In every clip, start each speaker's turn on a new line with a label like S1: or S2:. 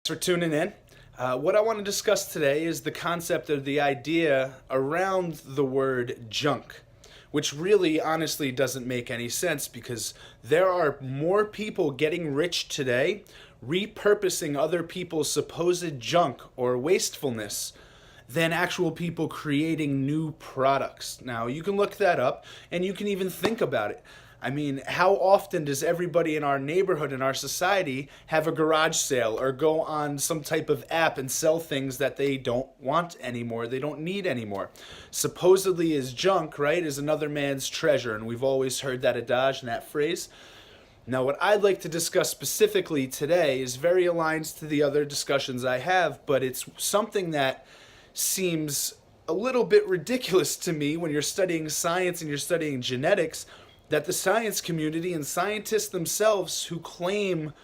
S1: For tuning in. What I want to discuss today is the concept of the idea around the word junk, which really honestly doesn't make any sense because there are more people getting rich today repurposing other people's supposed junk or wastefulness than actual people creating new products. Now, you can look that up and you can even think about it. I mean, how often does everybody in our neighborhood, in our society, have a garage sale or go on some type of app and sell things that they don't want anymore, they don't need anymore? Supposedly is junk, right, is another man's treasure, and we've always heard that adage and that phrase. Now, what I'd like to discuss specifically today is very aligned to the other discussions I have, but it's something that seems a little bit ridiculous to me when you're studying science and you're studying genetics, that the science community and scientists themselves who claim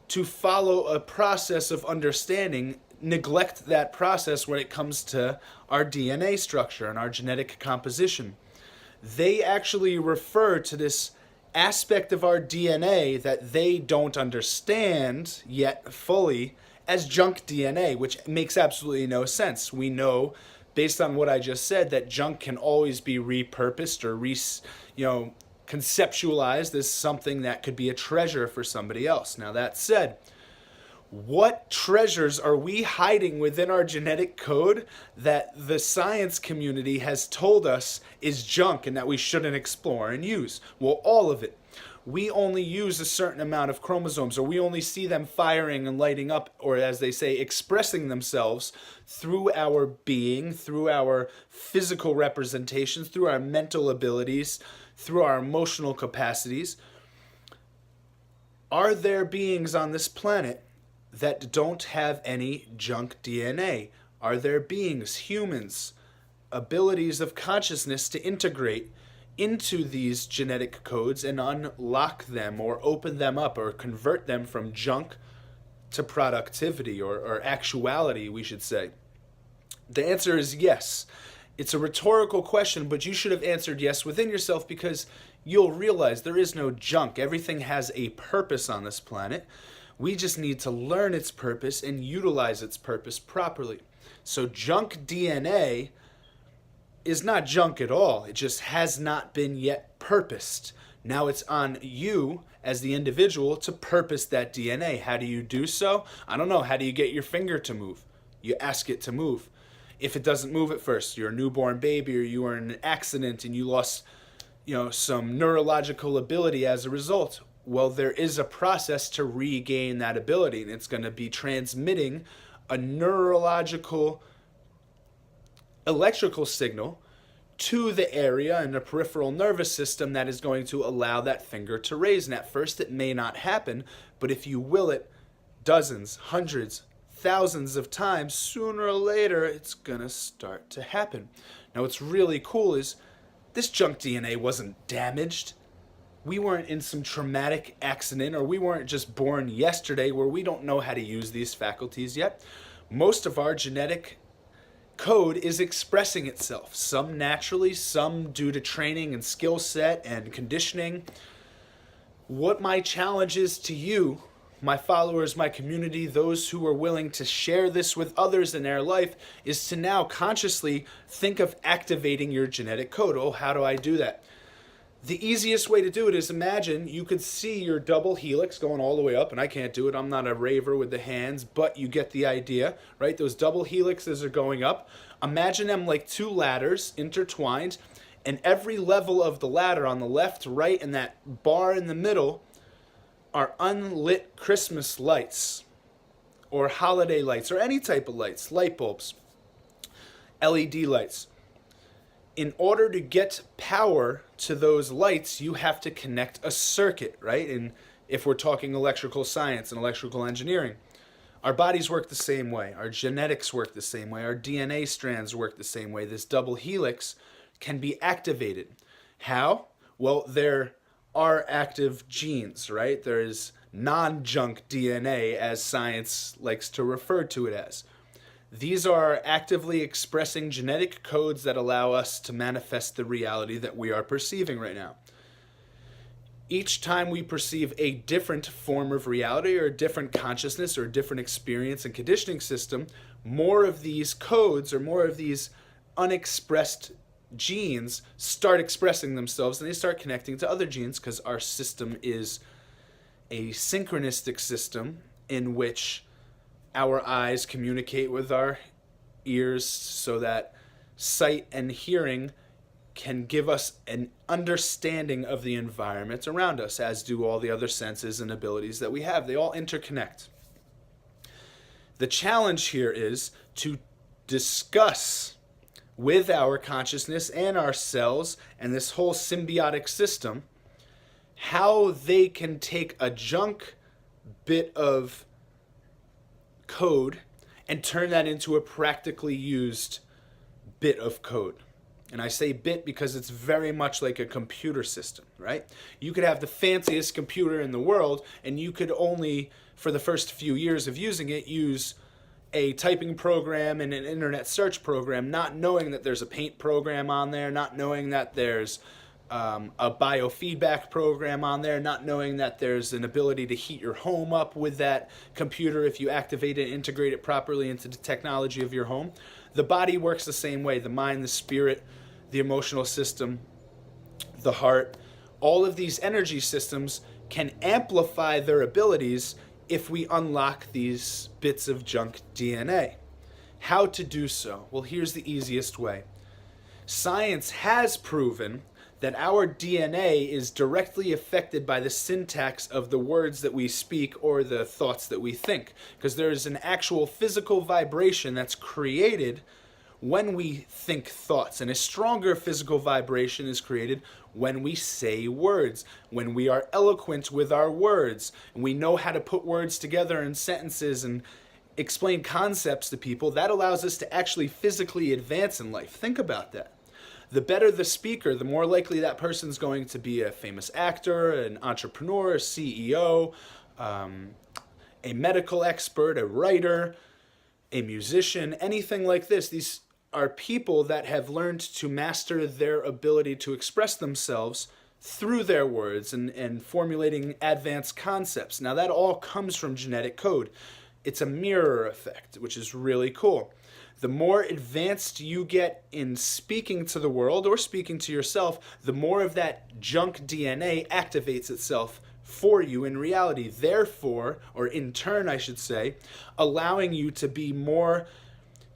S1: to follow a process of understanding neglect that process when it comes to our DNA structure and our genetic composition. They actually refer to this aspect of our DNA that they don't understand yet fully as junk DNA, which makes absolutely no sense. We know, based on what I just said, that junk can always be repurposed or conceptualized as something that could be a treasure for somebody else. Now, that said, what treasures are we hiding within our genetic code that the science community has told us is junk and that we shouldn't explore and use? Well, all of it. We only use a certain amount of chromosomes, or we only see them firing and lighting up, or as they say, expressing themselves through our being, through our physical representations, through our mental abilities, through our emotional capacities. Are there beings on this planet that don't have any junk DNA? Are there beings, humans, abilities of consciousness to integrate into these genetic codes and unlock them or open them up or convert them from junk to productivity or actuality, we should say? The answer is yes. It's a rhetorical question, but you should have answered yes within yourself, because you'll realize there is no junk. Everything has a purpose on this planet. We just need to learn its purpose and utilize its purpose properly. So junk DNA is not junk at all. It just has not been yet purposed. Now it's on you as the individual to purpose that DNA. How do you do so? I don't know. How do you get your finger to move? You ask it to move. If it doesn't move at first, you're a newborn baby or you were in an accident and you lost, some neurological ability as a result. Well, there is a process to regain that ability, and it's going to be transmitting a neurological electrical signal to the area in the peripheral nervous system that is going to allow that finger to raise. And at first it may not happen, but if you will it dozens, hundreds, thousands of times, sooner or later it's gonna start to happen. Now what's really cool is this junk DNA wasn't damaged. We weren't in some traumatic accident, or we weren't just born yesterday where we don't know how to use these faculties yet. Most of our genetic code is expressing itself, some naturally, some due to training and skill set and conditioning. What my challenge is to you, my followers, my community, those who are willing to share this with others in their life, is to now consciously think of activating your genetic code. Oh, how do I do that? The easiest way to do it is, imagine you could see your double helix going all the way up, and I can't do it, I'm not a raver with the hands, but you get the idea, right? Those double helixes are going up. Imagine them like two ladders intertwined, and every level of the ladder on the left, right, and that bar in the middle are unlit Christmas lights or holiday lights or any type of lights, light bulbs, LED lights. In order to get power to those lights, you have to connect a circuit, right? And if we're talking electrical science and electrical engineering, our bodies work the same way. Our genetics work the same way. Our DNA strands work the same way. This double helix can be activated. How? Well, there are active genes, right? There is non-junk DNA, as science likes to refer to it as. These are actively expressing genetic codes that allow us to manifest the reality that we are perceiving right now. Each time we perceive a different form of reality or a different consciousness or a different experience and conditioning system, more of these codes or more of these unexpressed genes start expressing themselves, and they start connecting to other genes, because our system is a synchronistic system in which our eyes communicate with our ears so that sight and hearing can give us an understanding of the environment around us, as do all the other senses and abilities that we have. They all interconnect. The challenge here is to discuss with our consciousness and our cells and this whole symbiotic system how they can take a junk bit of code and turn that into a practically used bit of code. And I say bit because it's very much like a computer system, right? You could have the fanciest computer in the world, and you could only, for the first few years of using it, use a typing program and an internet search program, not knowing that there's a paint program on there, not knowing that there's a biofeedback program on there, not knowing that there's an ability to heat your home up with that computer if you activate it and integrate it properly into the technology of your home. The body works the same way. The mind, the spirit, the emotional system, the heart, all of these energy systems can amplify their abilities if we unlock these bits of junk DNA. How to do so? Well, here's the easiest way. Science has proven that our DNA is directly affected by the syntax of the words that we speak or the thoughts that we think, because there's an actual physical vibration that's created when we think thoughts, and a stronger physical vibration is created when we say words, when we are eloquent with our words, and we know how to put words together in sentences and explain concepts to people. That allows us to actually physically advance in life. Think about that. The better the speaker, the more likely that person's going to be a famous actor, an entrepreneur, a CEO, a medical expert, a writer, a musician, anything like this. These are people that have learned to master their ability to express themselves through their words and formulating advanced concepts. Now, that all comes from genetic code. It's a mirror effect, which is really cool. The more advanced you get in speaking to the world or speaking to yourself, the more of that junk DNA activates itself for you in reality. Therefore, or in turn, I should say, allowing you to be more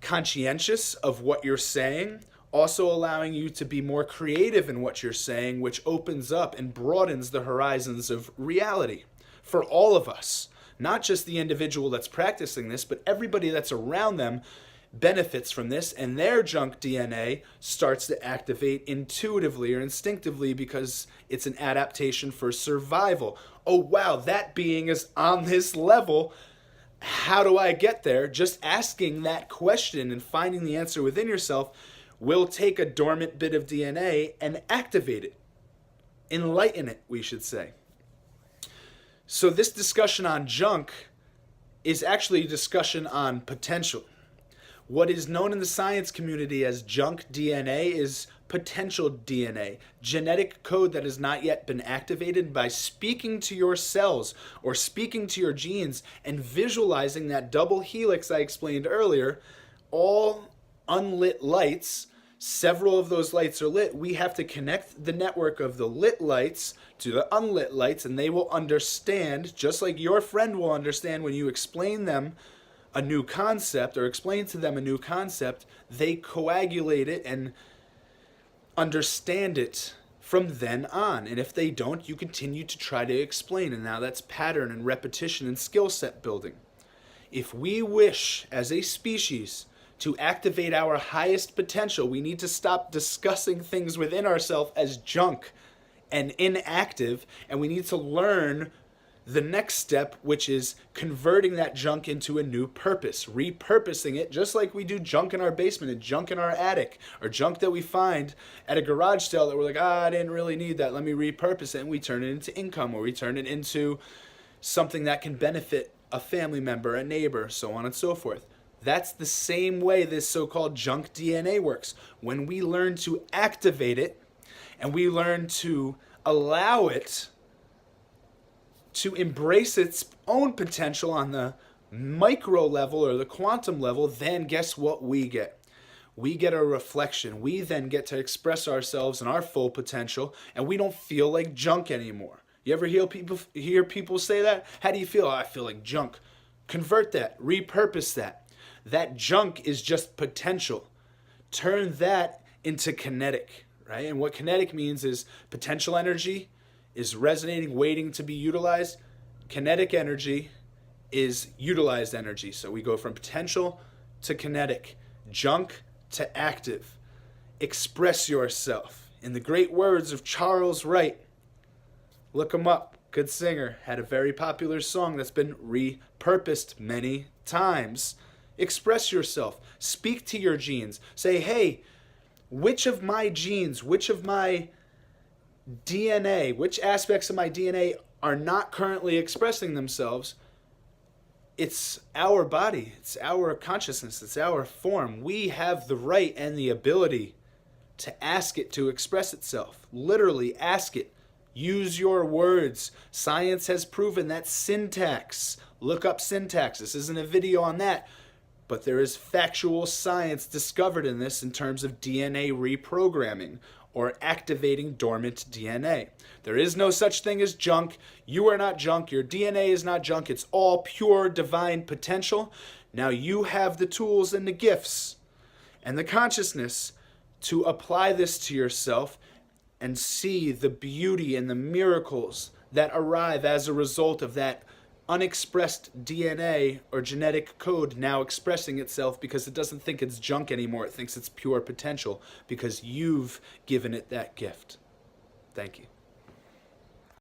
S1: conscientious of what you're saying, also allowing you to be more creative in what you're saying, which opens up and broadens the horizons of reality for all of us. Not just the individual that's practicing this, but everybody that's around them benefits from this, and their junk DNA starts to activate intuitively or instinctively because it's an adaptation for survival. Oh wow, that being is on this level. How do I get there? Just asking that question and finding the answer within yourself will take a dormant bit of DNA and activate it. Enlighten it, we should say. So this discussion on junk is actually a discussion on potential. What is known in the science community as junk DNA is potential DNA, genetic code that has not yet been activated. By speaking to your cells or speaking to your genes and visualizing that double helix I explained earlier, all unlit lights, several of those lights are lit. We have to connect the network of the lit lights to the unlit lights, and they will understand, just like your friend will understand when you explain them a new concept or explain to them a new concept. They coagulate it and understand it from then on. And if they don't, you continue to try to explain. And now that's pattern and repetition and skill set building. If we wish as a species to activate our highest potential, we need to stop discussing things within ourselves as junk and inactive, and we need to learn the next step, which is converting that junk into a new purpose, repurposing it, just like we do junk in our basement and junk in our attic, or junk that we find at a garage sale that we're like, I didn't really need that, let me repurpose it, and we turn it into income, or we turn it into something that can benefit a family member, a neighbor, so on and so forth. That's the same way this so-called junk DNA works. When we learn to activate it, and we learn to allow it to embrace its own potential on the micro level or the quantum level, then guess what we get? We get a reflection. We then get to express ourselves in our full potential, and we don't feel like junk anymore. You ever hear people say that? How do you feel? Oh, I feel like junk. Convert that. Repurpose that. That junk is just potential. Turn that into kinetic, right? And what kinetic means is potential energy is resonating, waiting to be utilized. Kinetic energy is utilized energy. So we go from potential to kinetic, junk to active. Express yourself. In the great words of Charles Wright, look him up, good singer, had a very popular song that's been repurposed many times. Express yourself. Speak to your genes. Say, hey, which of my genes, which of my DNA, which aspects of my DNA are not currently expressing themselves? It's our body, it's our consciousness, it's our form. We have the right and the ability to ask it to express itself. Literally ask it. Use your words. Science has proven that syntax. Look up syntax. This isn't a video on that, but there is factual science discovered in this in terms of DNA reprogramming or activating dormant DNA. There is no such thing as junk. You are not junk. Your DNA is not junk. It's all pure divine potential. Now you have the tools and the gifts and the consciousness to apply this to yourself and see the beauty and the miracles that arrive as a result of that unexpressed DNA or genetic code now expressing itself, because it doesn't think it's junk anymore. It thinks it's pure potential because you've given it that gift. Thank you.